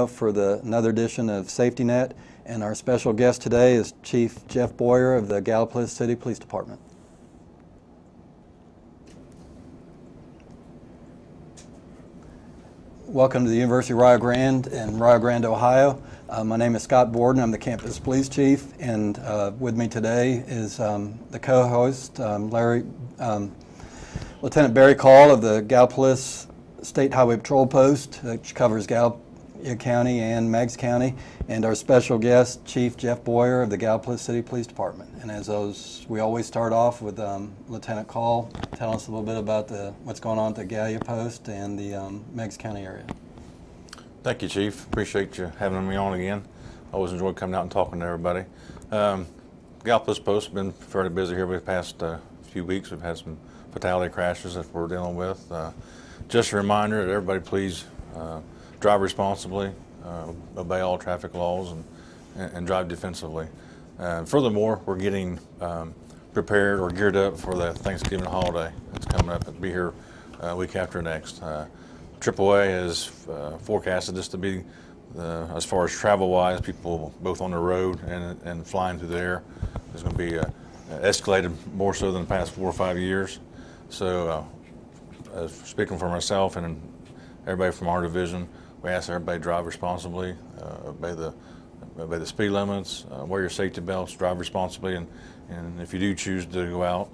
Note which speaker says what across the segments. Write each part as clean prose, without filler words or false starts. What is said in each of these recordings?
Speaker 1: For another edition of Safety Net, and our special guest today is Chief Jeff Boyer of the Gallipolis City Police Department. Welcome to the University of Rio Grande in Rio Grande, Ohio. My name is Scott Borden. I'm the campus police chief, and with me today is the co-host, Lieutenant Barry Call of the Gallipolis State Highway Patrol Post, which covers Gallia County and Meigs County, and our special guest, Chief Jeff Boyer of the Gallipolis City Police Department. And as those, we always start off with Lieutenant Call. Tell us a little bit about what's going on at the Gallia Post and the Meigs County area.
Speaker 2: Thank you, Chief. Appreciate you having me on again. I always enjoy coming out and talking to everybody. Gallipolis Post has been fairly busy here over the past few weeks. We've had some fatality crashes that we're dealing with. Just a reminder that everybody please drive responsibly, obey all traffic laws, and drive defensively. Furthermore, we're getting prepared or geared up for the Thanksgiving holiday that's coming up. It'll be here a week after next. AAA is forecasted this to be, as far as travel-wise, people both on the road and flying through the air is going to be escalated more so than the past 4 or 5 years. So, speaking for myself and everybody from our division, we ask everybody to drive responsibly, obey the speed limits, wear your safety belts, drive responsibly, and if you do choose to go out,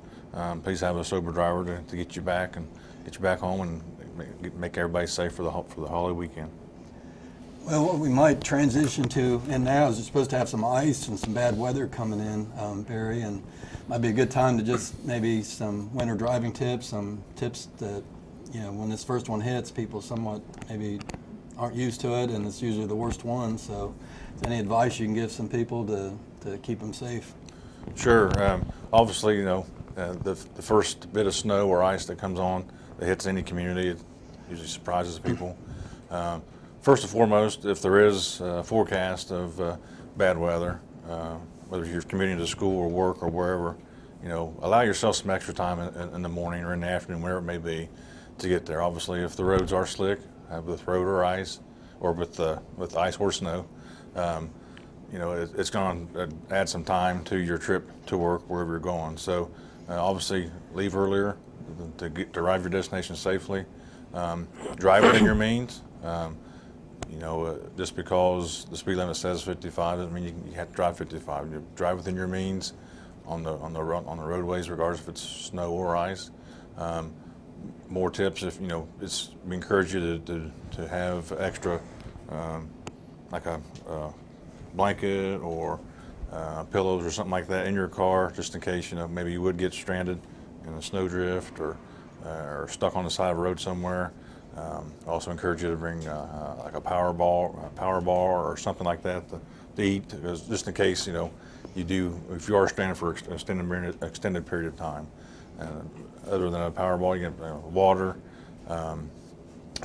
Speaker 2: please have a sober driver to get you back home and make everybody safe for the holiday weekend.
Speaker 1: Well, what we might transition to now is we're supposed to have some ice and some bad weather coming in, Barry, and might be a good time to just maybe some winter driving tips, some tips that, you know, when this first one hits, people somewhat maybe aren't used to it, and it's usually the worst one. So, any advice you can give some people to keep them safe? Sure.
Speaker 2: Obviously, you know, the first bit of snow or ice that comes on that hits any community, it usually surprises people. First and foremost, if there is a forecast of bad weather, whether you're commuting to school or work or wherever, you know, allow yourself some extra time in the morning or in the afternoon, wherever it may be, to get there. Obviously, if the roads are slick, with road or ice, or with ice or snow, you know, it's going to add some time to your trip to work wherever you're going. So, obviously, leave earlier to arrive your destination safely. Drive within your means. You know, just because the speed limit says 55 doesn't mean you have to drive 55. You drive within your means on the roadways, regardless if it's snow or ice. More tips, if you know, we encourage you to have extra, like a blanket or pillows or something like that in your car, just in case, you know, maybe you would get stranded in a snowdrift or stuck on the side of a road somewhere. Also encourage you to bring like a power bar or something like that to eat, because just in case, you know, if you are stranded for an extended period of time. Other than a power ball, you get water,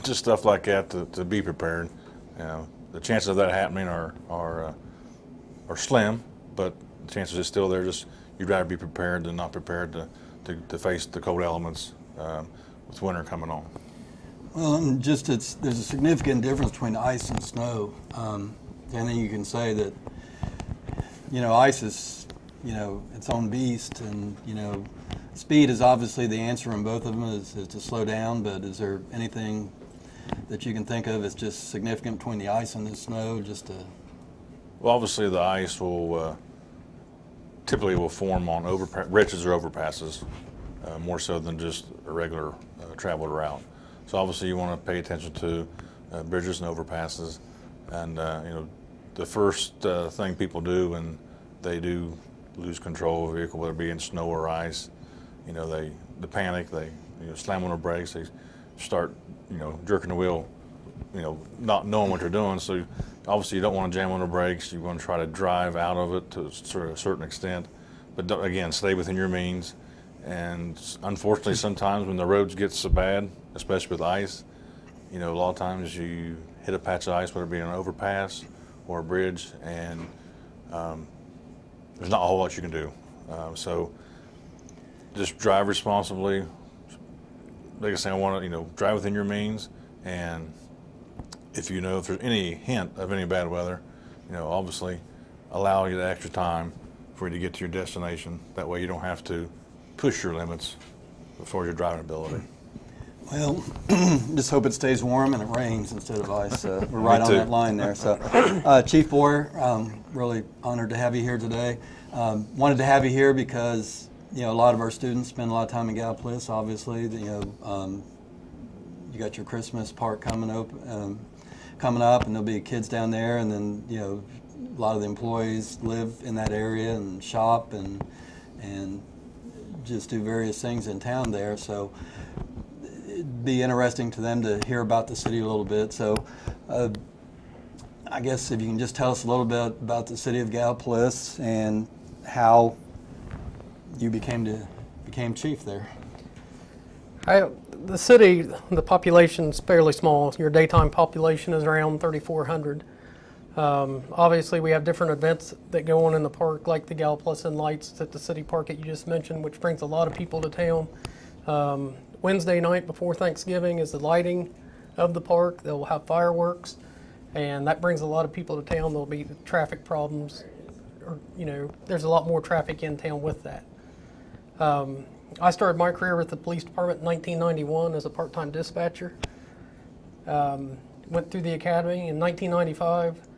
Speaker 2: just stuff like that to be prepared. You know, the chances of that happening are slim, but the chances are still there. Just you'd rather be prepared than not prepared to face the cold elements with winter coming on.
Speaker 1: Well, and just there's a significant difference between ice and snow. And then you can say that, you know, ice is, you know, its own beast, and, you know, speed is obviously the answer in both of them is to slow down, but is there anything that you can think of as just significant between the ice and the snow?
Speaker 2: Well, obviously the ice will typically form on bridges or overpasses, more so than just a regular traveled route. So obviously you want to pay attention to bridges and overpasses, and you know, the first thing people do when they do lose control of a vehicle, whether it be in snow or ice, you know, they panic, they slam on the brakes, they start, you know, jerking the wheel, you know, not knowing what they're doing. So obviously you don't want to jam on the brakes. You want to try to drive out of it to a certain extent, but again, stay within your means. And unfortunately, sometimes when the roads get so bad, especially with ice, you know, a lot of times you hit a patch of ice, whether it be an overpass or a bridge, and there's not a whole lot you can do. So just drive responsibly. Like I say, I want to, drive within your means, and if you know if there's any hint of any bad weather, you know, obviously allow you the extra time for you to get to your destination. That way you don't have to push your limits before your driving ability.
Speaker 1: Well, just hope it stays warm and it rains instead of ice. We're right on that line there. So, Chief Boyer, really honored to have you here today. Wanted to have you here because, you know, a lot of our students spend a lot of time in Gallipolis. Obviously, you know, you got your Christmas park coming up, and there'll be kids down there, and then, you know, a lot of the employees live in that area and shop and just do various things in town there. So it'd be interesting to them to hear about the city a little bit. So I guess if you can just tell us a little bit about the city of Gallipolis and how you became chief there.
Speaker 3: The city, the population's fairly small. Your daytime population is around 3,400. Obviously, we have different events that go on in the park, like the Gallipolis and Lights at the city park that you just mentioned, which brings a lot of people to town. Wednesday night before Thanksgiving is the lighting of the park. They'll have fireworks, and that brings a lot of people to town. There'll be traffic problems, or, you know, there's a lot more traffic in town with that. I started my career with the police department in 1991 as a part-time dispatcher. Went through the academy in 1995,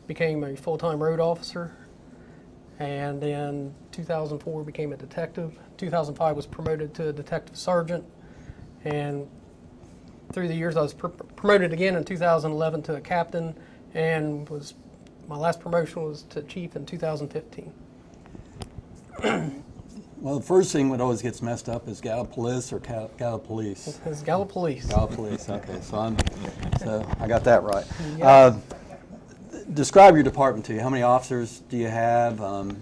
Speaker 3: became a full-time road officer, and in 2004 became a detective. 2005 was promoted to a detective sergeant, and through the years I was promoted again in 2011 to a captain, and my last promotion was to chief in 2015.
Speaker 1: Well, the first thing that always gets messed up is Gallipolis or Gallipolis.
Speaker 3: It's Gallipolis.
Speaker 1: Gallipolis. Okay, so I got that right.
Speaker 3: Yeah.
Speaker 1: Describe your department to you. How many officers do you have?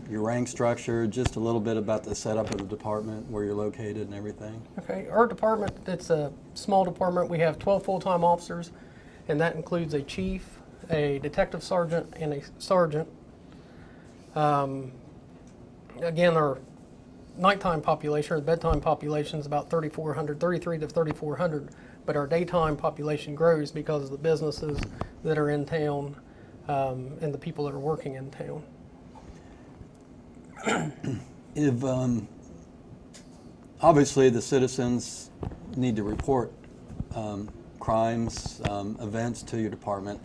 Speaker 1: Your rank structure. Just a little bit about the setup of the department, where you're located, and everything.
Speaker 3: Okay, our department, it's a small department. We have 12 full-time officers, and that includes a chief, a detective sergeant, and a sergeant. Again, our nighttime population or bedtime population is about 3,400, 33 to 3,400, but our daytime population grows because of the businesses that are in town and the people that are working in town.
Speaker 1: If obviously the citizens need to report crimes, events to your department,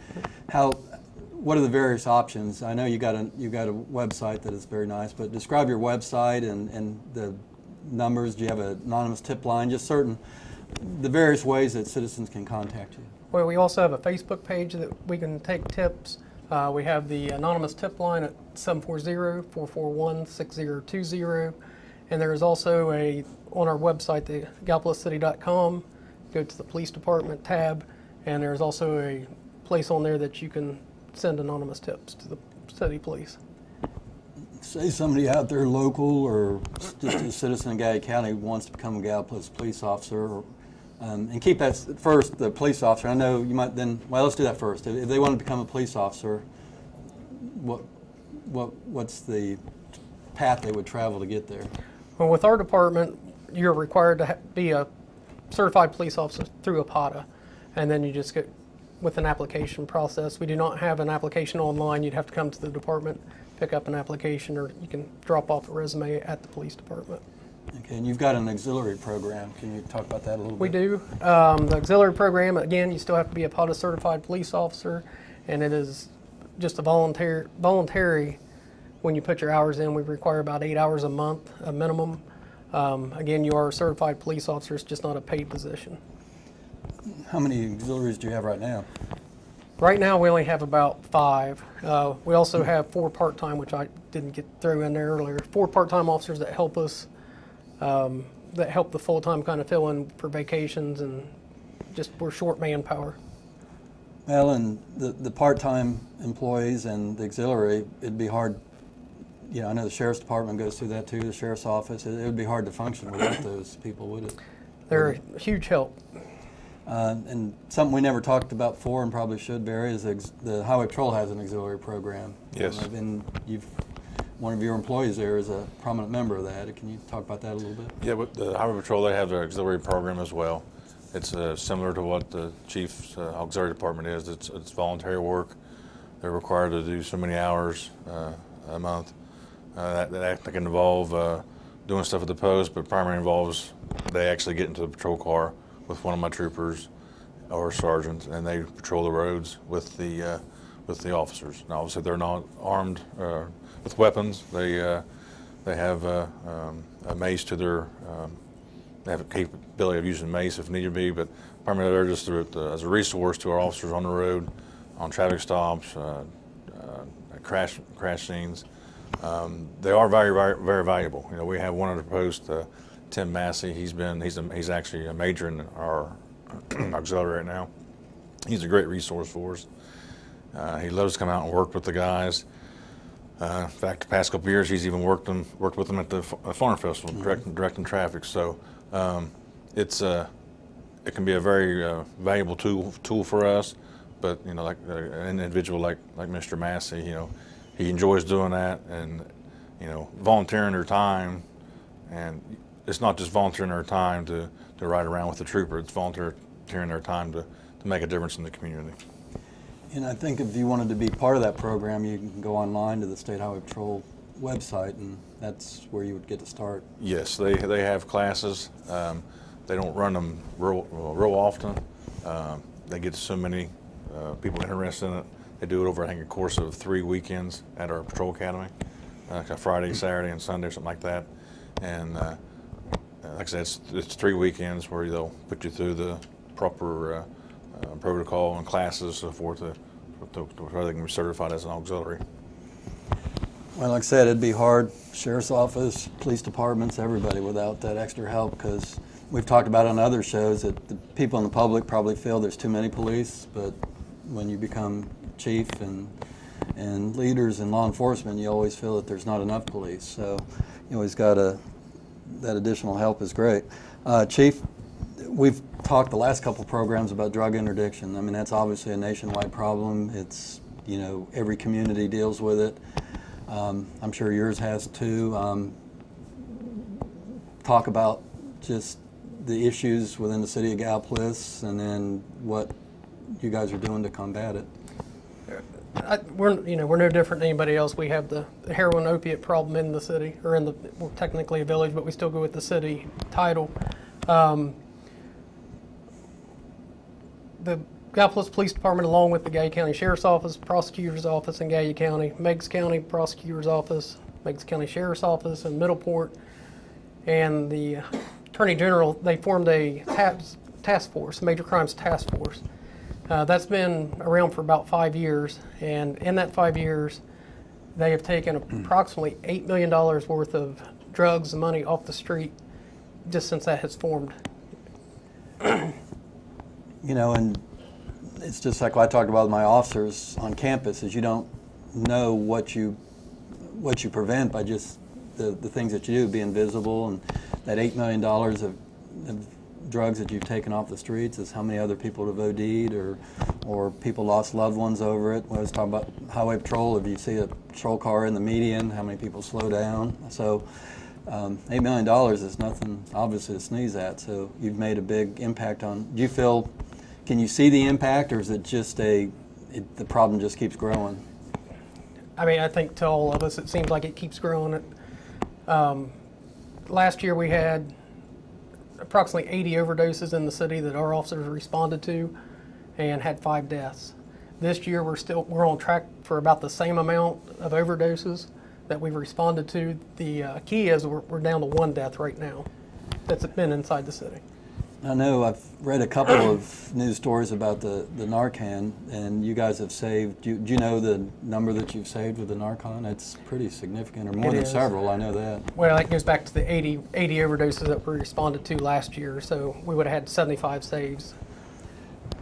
Speaker 1: what are the various options? I know you got a website that is very nice, but describe your website and the numbers. Do you have an anonymous tip line? Just the various ways that citizens can contact you.
Speaker 3: Well, we also have a Facebook page that we can take tips. We have the anonymous tip line at 740-441-6020, and there is also on our website, the gallipoliscity.com. Go to the police department tab, and there's also a place on there that you can send anonymous tips to the city police.
Speaker 1: Say somebody out there local or just a citizen in Gallia County wants to become a Gallipolis police officer, and keep that first, the police officer. I know you might then, well, let's do that first. If they want to become a police officer, what's the path they would travel to get there?
Speaker 3: Well, with our department, you're required to be a certified police officer through APATA, and then you just get with an application process. We do not have an application online. You'd have to come to the department, pick up an application, or you can drop off a resume at the police department.
Speaker 1: Okay, and you've got an auxiliary program. Can you talk about that a little bit?
Speaker 3: We do. The auxiliary program, again, you still have to be a PATA certified police officer, and it is just a voluntary when you put your hours in. We require about 8 hours a month, a minimum. Again, you are a certified police officer. It's just not a paid position.
Speaker 1: How many auxiliaries do you have right now?
Speaker 3: Right now, we only have about 5. We also have 4 part-time, which I didn't get through in there earlier. 4 part-time officers that help us, that help the full-time kind of fill in for vacations, and just we're short manpower.
Speaker 1: Well, and the part-time employees and the auxiliary, it'd be hard. Yeah, I know the sheriff's department goes through that too, the sheriff's office. It would be hard to function without those people, would it?
Speaker 3: They're a huge help.
Speaker 1: And something we never talked about before and probably should, Barry, is the Highway Patrol has an auxiliary program.
Speaker 2: Yes.
Speaker 1: And one of your employees there is a prominent member of that. Can you talk about that a little bit?
Speaker 2: Yeah, with the Highway Patrol, they have their auxiliary program as well. It's similar to what the Chief's Auxiliary Department is. It's voluntary work. They're required to do so many hours a month. That can involve doing stuff at the post, but primarily involves they actually get into the patrol car with one of my troopers or sergeants, and they patrol the roads with the officers. Now, obviously, they're not armed with weapons. They have a mace to their. They have a capability of using mace if need be, but primarily they're just as a resource to our officers on the road, on traffic stops, crash scenes. They are very valuable. You know, we have one at the post, Tim Massey. He's actually a major in our auxiliary right now. He's a great resource for us. He loves to come out and work with the guys. In fact, the past couple of years, he's even worked with them at the Farm Festival, directing traffic. So it can be a very valuable tool for us. But you know, like an individual like Mr. Massey, you know, he enjoys doing that, and you know, volunteering their time. And it's not just volunteering their time to ride around with the trooper. It's volunteering their time to make a difference in the community.
Speaker 1: And I think if you wanted to be part of that program, you can go online to the State Highway Patrol website, and that's where you would get to start.
Speaker 2: Yes, they have classes. They don't run them real often. They get so many people interested in it. They do it over, I think, a course of 3 weekends at our Patrol Academy, like a Friday, Saturday, and Sunday, something like that. And like I said, it's 3 weekends where they'll put you through the proper protocol and classes, so forth, where they can be certified as an auxiliary.
Speaker 1: Well, like I said, it'd be hard, sheriff's office, police departments, everybody, without that extra help, because we've talked about on other shows that the people in the public probably feel there's too many police, but when you become chief and leaders in law enforcement, you always feel that there's not enough police. So you always got that additional help is great. Chief, we've talked the last couple programs about drug interdiction. I mean, that's obviously a nationwide problem. It's, you know, every community deals with it. I'm sure yours has too. Talk about just the issues within the city of Gapless, and then what you guys are doing to combat it.
Speaker 3: We're no different than anybody else. We have the heroin opiate problem in the city, or we're technically a village, but we still go with the city title. The Gallipolis Police Department, along with the Gallia County Sheriff's Office, Prosecutor's Office in Gallia County, Meigs County Prosecutor's Office, Meigs County Sheriff's Office in Middleport, and the Attorney General, they formed a task force, Major Crimes Task Force. That's been around for about 5 years, and in that 5 years, they have taken approximately $8 million worth of drugs and money off the street just since that has formed.
Speaker 1: You know, and it's just like what I talked about with my officers on campus, is you don't know what you prevent by just the things that you do, being visible, and that $8 million of drugs that you've taken off the streets is how many other people have OD'd or people lost loved ones over it. When I was talking about highway patrol, if you see a patrol car in the median, how many people slow down? So $8 million is nothing, obviously, to sneeze at. So you've made a big impact on. Do you feel? Can you see the impact, or is it just the problem just keeps growing?
Speaker 3: I mean, I think to all of us, it seems like it keeps growing. Last year we had approximately 80 overdoses in the city that our officers responded to, and had 5 deaths. This year we're on track for about the same amount of overdoses that we've responded to. The key is we're down to 1 death right now that's been inside the city.
Speaker 1: I know I've read a couple of news stories about the Narcan, and you guys have saved. Do you know the number that you've saved with the Narcan? It's pretty significant, or more than several, I know that.
Speaker 3: Well, that goes back to the 80 overdoses that we responded to last year, so we would have had 75 saves.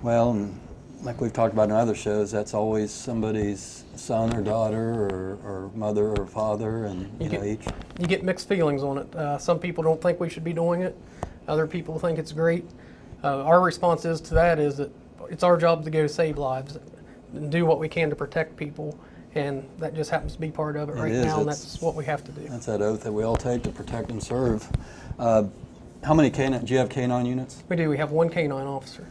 Speaker 1: Well, and like we've talked about in other shows, that's always somebody's son or daughter or mother or father, and
Speaker 3: you get mixed feelings on it. Some people don't think we should be doing it. Other people think it's great. Our response to that is that it's our job to go save lives and do what we can to protect people, and that just happens to be part of it right now, and that's what we have to do.
Speaker 1: That's that oath that we all take to protect and serve. How How many canine, do you have canine units?
Speaker 3: We do. We have one canine officer.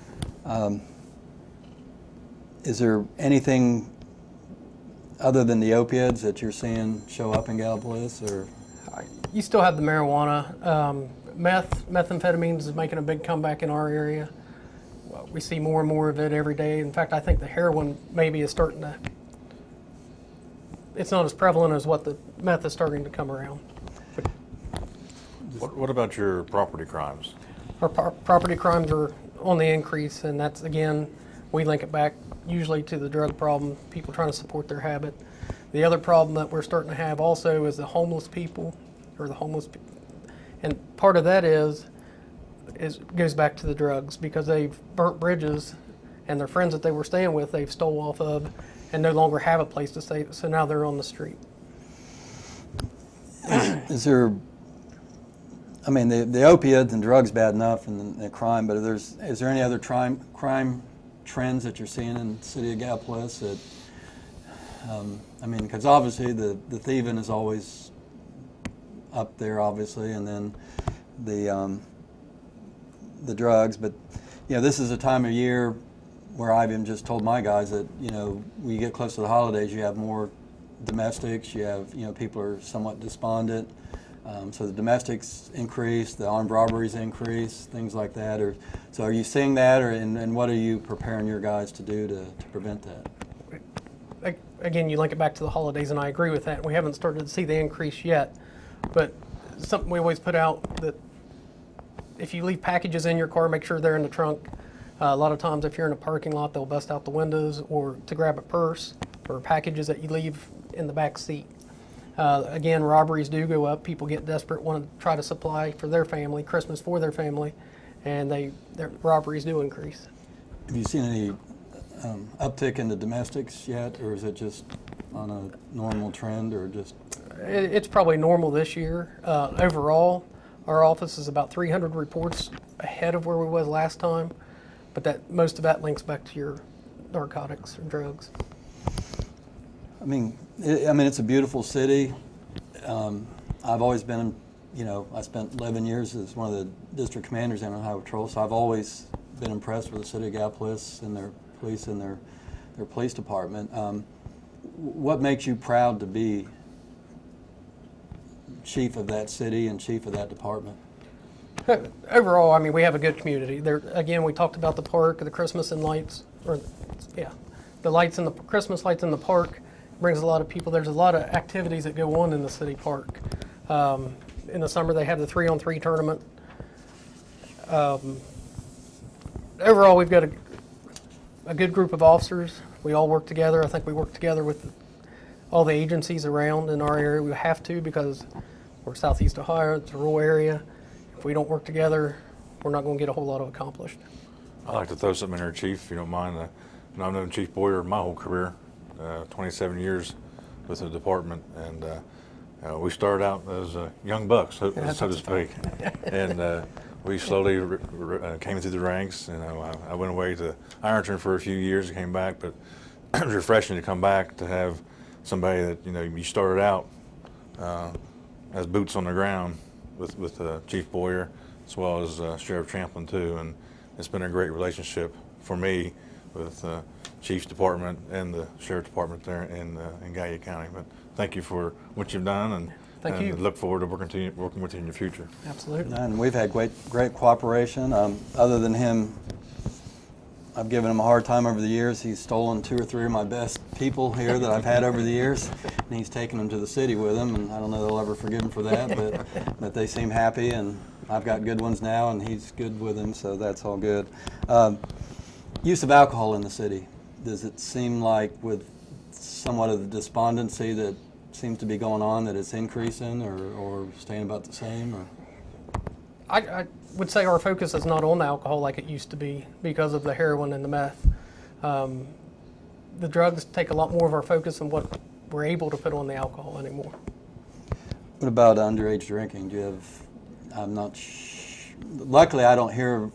Speaker 1: Is there anything other than the opiates that you're seeing show up in Gallipolis, or?
Speaker 3: You still have the marijuana. Methamphetamines is making a big comeback in our area. We see more and more of it every day. In fact, I think the heroin maybe is starting to, it's not as prevalent as what the meth is starting to come around.
Speaker 2: What about your property crimes?
Speaker 3: Our property crimes are on the increase, and that's, again, we link it back usually to the drug problem, people trying to support their habit. The other problem that we're starting to have also is the homeless people, and part of that goes back to the drugs, because they've burnt bridges, and their friends that they were staying with, they've stole off of, and no longer have a place to stay, so now they're on the street.
Speaker 1: Is there, I mean, the opiates and drugs bad enough, and the crime, but is there any other crime trends that you're seeing in the city of Gapless that, I mean, because obviously the thieving is always up there, obviously, and then the drugs, but, you know, this is a time of year where I've even just told my guys that, you know, when you get close to the holidays, you have more domestics, you have, you know, people are somewhat despondent. So the domestics increase, the armed robberies increase, things like that. So are you seeing that, and what are you preparing your guys to do to prevent that?
Speaker 3: Again, you link it back to the holidays, and I agree with that. We haven't started to see the increase yet, but something we always put out, that if you leave packages in your car, make sure they're in the trunk. A lot of times if you're in a parking lot, they'll bust out the windows or to grab a purse or packages that you leave in the back seat. Again, robberies do go up. People get desperate, want to try to supply for their family, Christmas for their family, and their robberies do increase.
Speaker 1: Have you seen any uptick in the domestics yet, or is it just on a normal trend, or just?
Speaker 3: It's probably normal this year. Overall, our office is about 300 reports ahead of where we was last time, but most of that links back to your narcotics or drugs.
Speaker 1: I mean, it's a beautiful city. I've always been, you know, I spent 11 years as one of the district commanders in Highway Patrol, so I've always been impressed with the city of Gapless and their police and their police department. What makes you proud to be chief of that city and chief of that department?
Speaker 3: Overall, I mean, we have a good community. There, again, we talked about the park, the Christmas and lights, the lights and the Christmas lights in the park brings a lot of people. There's a lot of activities that go on in the city park. In the summer, they have the 3-on-3 tournament. Overall, we've got a good group of officers. We all work together. I think we work together with all the agencies around in our area. We have to, because we're Southeast Ohio. It's a rural area. If we don't work together, we're not going to get a whole lot of accomplished.
Speaker 2: I'd like to throw something in there, Chief, if you don't mind. I've known Chief Boyer my whole career, 27 years with the department, and we started out as young bucks, so to speak, and we slowly came through the ranks. You know, I went away to Ironton for a few years and came back, but it was refreshing to come back to have somebody that, you know, you started out as boots on the ground with Chief Boyer, as well as Sheriff Champlin too, and it's been a great relationship for me with Chief's Department and the Sheriff's Department there in Gallia County. But thank you for what you've done, and
Speaker 3: thank you.
Speaker 2: Look forward to working with you in the future.
Speaker 3: Absolutely.
Speaker 1: And we've had great cooperation. Other than him, I've given him a hard time over the years. He's stolen 2 or 3 of my best people here that I've had over the years, and he's taken them to the city with him, and I don't know they'll ever forgive him for that, but they seem happy, and I've got good ones now, and he's good with them, so that's all good. Use of alcohol in the city. Does it seem like, with somewhat of the despondency that seems to be going on, that it's increasing or staying about the same? Or?
Speaker 3: I would say our focus is not on the alcohol like it used to be because of the heroin and the meth. The drugs take a lot more of our focus than what we're able to put on the alcohol anymore.
Speaker 1: What about underage drinking? Do you have, luckily I don't hear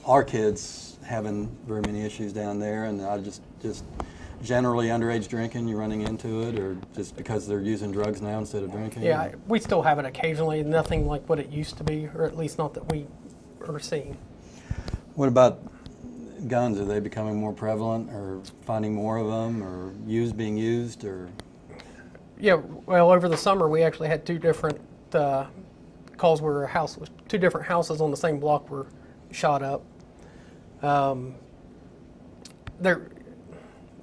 Speaker 1: our kids having very many issues down there, and I just generally underage drinking, you running into it, or just because they're using drugs now instead of drinking?
Speaker 3: Yeah, we still have it occasionally. Nothing like what it used to be, or at least not that we are seeing.
Speaker 1: What about guns? Are they becoming more prevalent, or finding more of them, or being used, or?
Speaker 3: Yeah, well, over the summer we actually had two different calls where two different houses on the same block were shot up.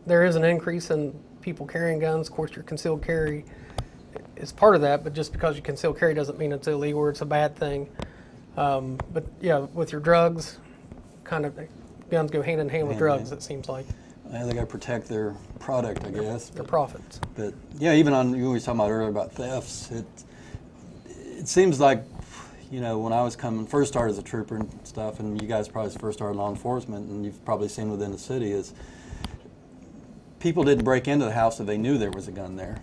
Speaker 3: There is an increase in people carrying guns. Of course, your concealed carry is part of that, but just because you conceal carry doesn't mean it's illegal or it's a bad thing. But yeah, with your drugs, kind of guns go hand in hand with drugs, it seems like.
Speaker 1: Yeah, they got to protect their product, I guess.
Speaker 3: Their profits.
Speaker 1: But yeah, even on, you were talking about earlier about thefts, it seems like, you know, when I was first started as a trooper and stuff, and you guys probably first started law enforcement, and you've probably seen within the city, is people didn't break into the house if they knew there was a gun there,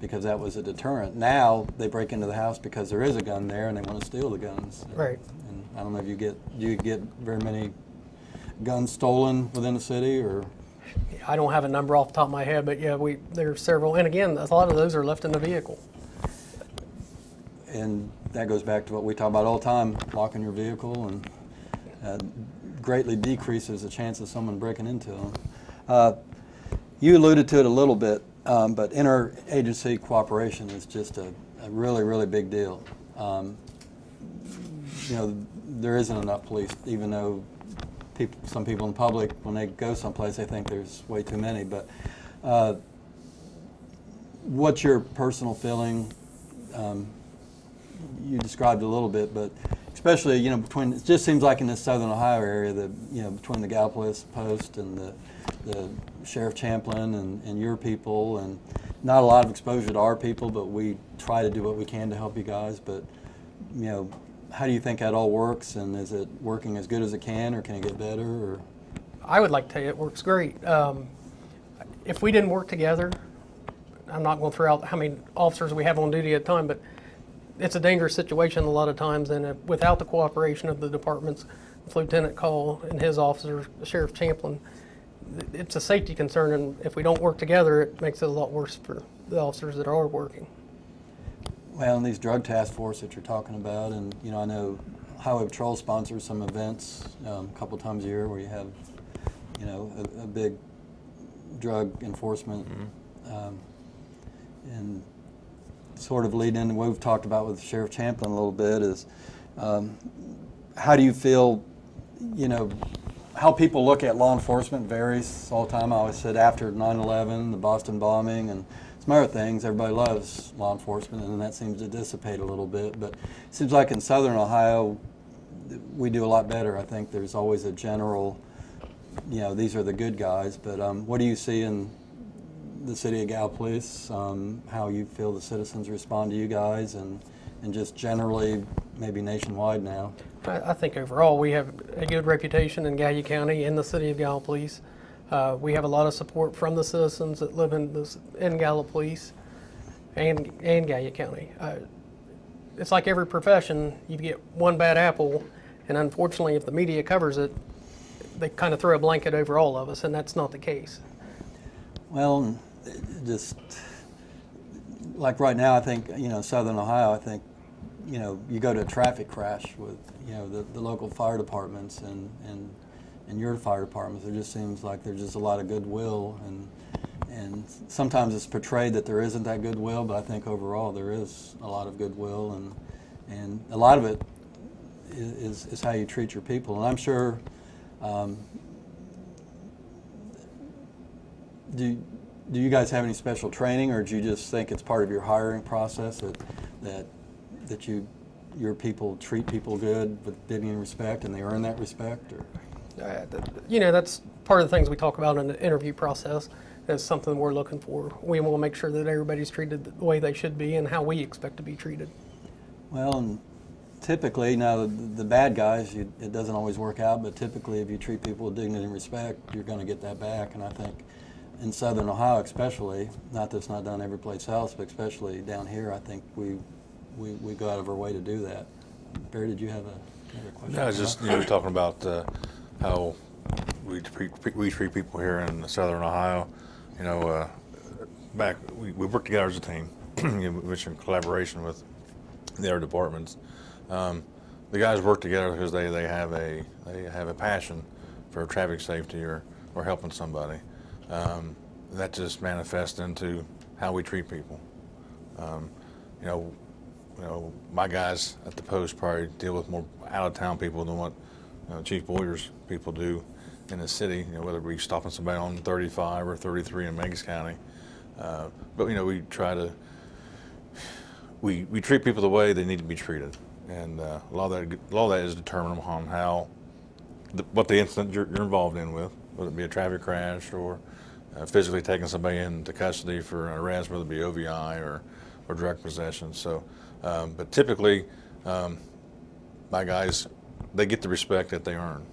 Speaker 1: because that was a deterrent. Now they break into the house because there is a gun there and they want to steal the guns.
Speaker 2: Right.
Speaker 1: And I don't know if do you get very many guns stolen within the city, or?
Speaker 3: I don't have a number off the top of my head, but yeah, there are several, and again, a lot of those are left in the vehicle.
Speaker 1: And that goes back to what we talk about all the time, locking your vehicle, and greatly decreases the chance of someone breaking into them. You alluded to it a little bit, but interagency cooperation is just a really, really big deal. You know, there isn't enough police, even though some people in the public, when they go someplace, they think there's way too many. But what's your personal feeling? You described it a little bit, but especially, you know, it just seems like in this southern Ohio area, between the Gallipolis post and the Sheriff Champlin and your people, and not a lot of exposure to our people, but we try to do what we can to help you guys. But, you know, how do you think that all works, and is it working as good as it can, or can it get better? Or?
Speaker 3: I would like to tell you it works great. If we didn't work together, I'm not going to throw out how many officers we have on duty at a time, but it's a dangerous situation a lot of times, and without the cooperation of the departments, Lieutenant Call and his officers, Sheriff Champlin, it's a safety concern, and if we don't work together, it makes it a lot worse for the officers that are working.
Speaker 1: Well, and these drug task force that you're talking about, and you know, I know Highway Patrol sponsors some events a couple times a year where you have, you know, a big drug enforcement, and sort of lead into what we've talked about with Sheriff Champlin a little bit is, how do you feel, you know, how people look at law enforcement varies all the time. I always said after 9/11, the Boston bombing, and some other things, everybody loves law enforcement, and that seems to dissipate a little bit. But it seems like in southern Ohio, we do a lot better. I think there's always a general, you know, these are the good guys. But what do you see in the city of Gallipolis, how you feel the citizens respond to you guys, and just generally maybe nationwide now?
Speaker 3: I think overall we have a good reputation in Gallia County, in the city of Gallipolis. We have a lot of support from the citizens that live in Gallipolis and Gallia County. It's like every profession, you get one bad apple, and unfortunately if the media covers it, they kind of throw a blanket over all of us, and that's not the case.
Speaker 1: Well, just like right now, I think, you know, southern Ohio, I think, you know, you go to a traffic crash with, you know, the local fire departments and your fire departments. There just seems like there's just a lot of goodwill, and sometimes it's portrayed that there isn't that goodwill, but I think overall there is a lot of goodwill, and a lot of it is how you treat your people. And I'm sure, do you guys have any special training, or do you just think it's part of your hiring process that your people treat people good with dignity and respect, and they earn that respect? Or?
Speaker 3: You know, that's part of the things we talk about in the interview process. Is something we're looking for. We want to make sure that everybody's treated the way they should be and how we expect to be treated.
Speaker 1: Well, and typically, now the bad guys, it doesn't always work out, but typically if you treat people with dignity and respect, you're going to get that back. And I think in southern Ohio especially, not that it's not done every place else, but especially down here, I think we go out of our way to do that. Barry, did you have another question?
Speaker 2: No, I was just talking about how we treat people here in southern Ohio. you know, we work together as a team, which in collaboration with the other departments. The guys work together because they have a passion for traffic safety or helping somebody. That just manifests into how we treat people. You know, my guys at the post probably deal with more out-of-town people than what Chief Boyer's people do in the city. You know, whether we stopping somebody on 35 or 33 in Meigs County, but you know, we try to we treat people the way they need to be treated, and a lot of that is determined upon what the incident you're involved in with, whether it be a traffic crash or physically taking somebody into custody for an arrest, whether it be OVI or drug possession. So, but typically, my guys, they get the respect that they earn,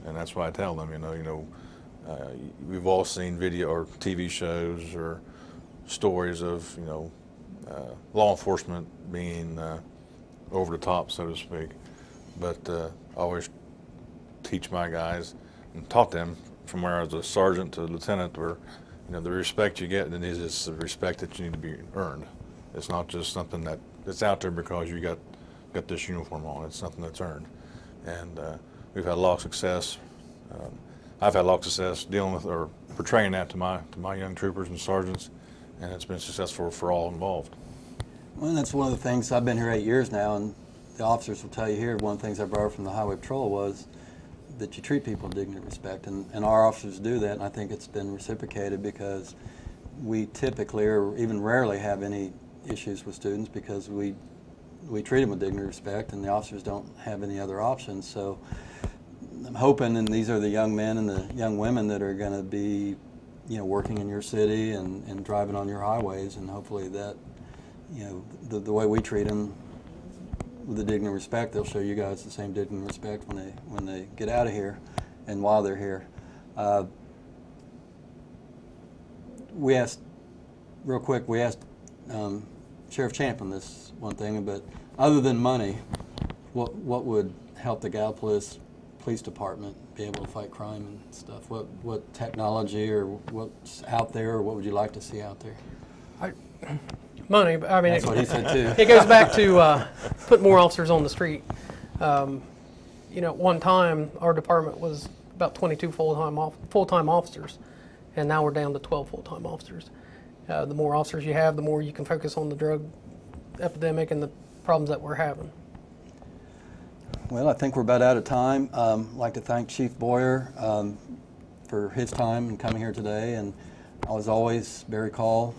Speaker 2: and that's why I tell them, we've all seen video or TV shows or stories of, law enforcement being over the top, so to speak. But I always teach my guys and taught them from where I was a sergeant to lieutenant, where the respect you get is the respect that you need to be earned. It's not just something that's out there because you got this uniform on. It's something that's earned, and we've had a lot of success. I've had a lot of success dealing with or portraying that to my young troopers and sergeants, and it's been successful for all involved.
Speaker 1: Well, that's one of the things. I've been here 8 years now, and the officers will tell you here, one of the things I borrowed from the Highway Patrol was that you treat people with dignity and respect, and our officers do that, and I think it's been reciprocated because we typically or even rarely have any issues with students because we treat them with dignity and respect, and the officers don't have any other options. So I'm hoping, and these are the young men and the young women that are going to be, working in your city and driving on your highways, and hopefully that, the way we treat them with the dignity and respect, they'll show you guys the same dignity and respect when they get out of here and while they're here. We asked, real quick, Sheriff Champlin this one thing, but other than money, what would help the Gallipolis Police Department be able to fight crime and stuff? What technology or what's out there, or what would you like to see out there?
Speaker 3: Money, but I mean,
Speaker 1: that's what he said too.
Speaker 3: It goes back to put more officers on the street. One time our department was about 22 full-time officers, and now we're down to 12 full-time officers. The more officers you have, the more you can focus on the drug epidemic and the problems that we're having.
Speaker 1: Well, I think we're about out of time. I'd like to thank Chief Boyer for his time and coming here today, and as always, Barry Call.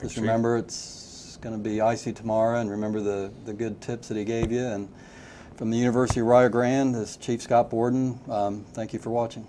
Speaker 1: Just remember, it's going to be icy tomorrow, and remember the good tips that he gave you. And from the University of Rio Grande, this is Chief Scott Borden. Thank you for watching.